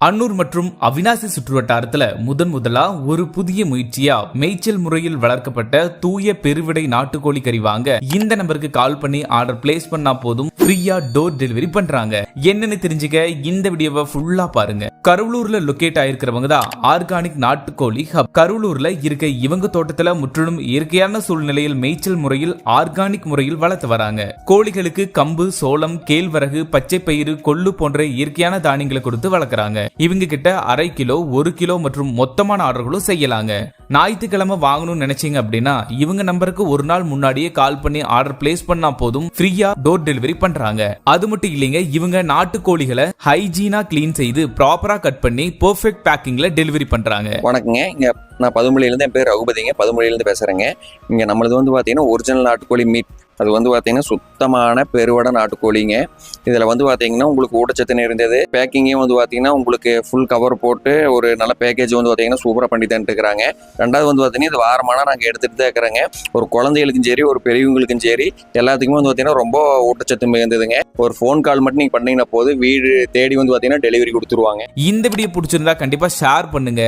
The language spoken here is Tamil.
அன்னூர் மற்றும் அவினாசி சுற்றுவட்டாரத்துல முதலா ஒரு புதிய முயற்சியா மேய்ச்சல் முறையில் வளர்க்கப்பட்ட தூய பெருவிடை நாட்டுக்கோழி கறி வாங்க இந்த நம்பருக்கு கால் பண்ணி ஆர்டர் பிளேஸ் பண்ணா போதும் ஃப்ரீயா டோர் டெலிவரி பண்றாங்க. என்னன்னு தெரிஞ்சுக்க இந்த வீடியோவை ஃபுல்லா பாருங்க. கருவலூர்ல லொகேட் ஆயிருக்கிறவங்க தான் ஆர்கானிக் நாட்டுக்கோழி ஹப். கருவலூர்ல இருக்க இவங்க தோட்டத்துல முற்றிலும் இயற்கையான சூழ்நிலையில் மேய்ச்சல் முறையில் ஆர்கானிக் முறையில் வளர்த்து வராங்க. கோழிகளுக்கு கம்பு, சோளம், கேழ்வரகு, பச்சை பயிறு, கொள்ளு போன்ற இயற்கையான தானியங்களை கொடுத்து வளர்க்குறாங்க. இவங்க கிட்ட 1/2 கிலோ, 1 கிலோ மற்றும் மொத்தமான ஆர்டர்களும் செய்யலாங்க. ஞாயிற்றுக்கிழமை வாங்கணும்னு நினைச்சீங்க அப்படின்னா இவங்க நம்பருக்கு ஒரு நாள் முன்னாடியே கால் பண்ணி ஆர்டர் பிளேஸ் பண்ணா போதும் ஃப்ரீயா டோர் டெலிவரி பண்றாங்க. அது மட்டும் இல்லைங்க, இவங்க நாட்டுக்கோழிகளை ஹைஜீனா கிளீன் செய்து ப்ராப்பரா கட் பண்ணி பெர்ஃபெக்ட் பேக்கிங்ல டெலிவரி பண்றாங்க. வணக்கங்க, இங்க நான் பதுமொழியிலேருந்து, என் பேர் ரகுபதிங்க, பதுமொழியிலேருந்து பேசுறேங்க. இங்க நம்மளது வந்து பாத்தீங்கன்னா ஒரிஜினல் நாட்டுக்கோழி மீட். அது வந்து பார்த்தீங்கன்னா சுத்தமான பெருவடை நாட்டுக்கோழிங்க. இதில் வந்து பார்த்தீங்கன்னா உங்களுக்கு ஊட்டச்சத்து நிறைந்தது. பேக்கிங்கே வந்து பார்த்தீங்கன்னா உங்களுக்கு ஃபுல் கவர் போட்டு ஒரு நல்ல பேக்கேஜ் வந்து பார்த்தீங்கன்னா சூப்பராக பண்ணி தந்துட்டு இருக்கிறாங்க. ரெண்டாவது வந்து பார்த்தீங்கன்னா இது வாரமான நாங்கள் எடுத்துகிட்டு தான் இருக்கிறோங்க. ஒரு குழந்தைகளுக்கும் சரி, ஒரு பெரியவங்களுக்கும் சரி, எல்லாத்துக்குமே வந்து பார்த்தீங்கன்னா ரொம்ப ஊட்டச்சத்து மிகுந்ததுங்க. ஒரு ஃபோன் கால் மட்டும் நீங்கள் பண்ணீங்கன்னா போது வீடு தேடி வந்து பார்த்தீங்கன்னா டெலிவரி கொடுத்துருவாங்க. இந்த வீடியோ பிடிச்சிருந்தா கண்டிப்பாக ஷேர் பண்ணுங்க.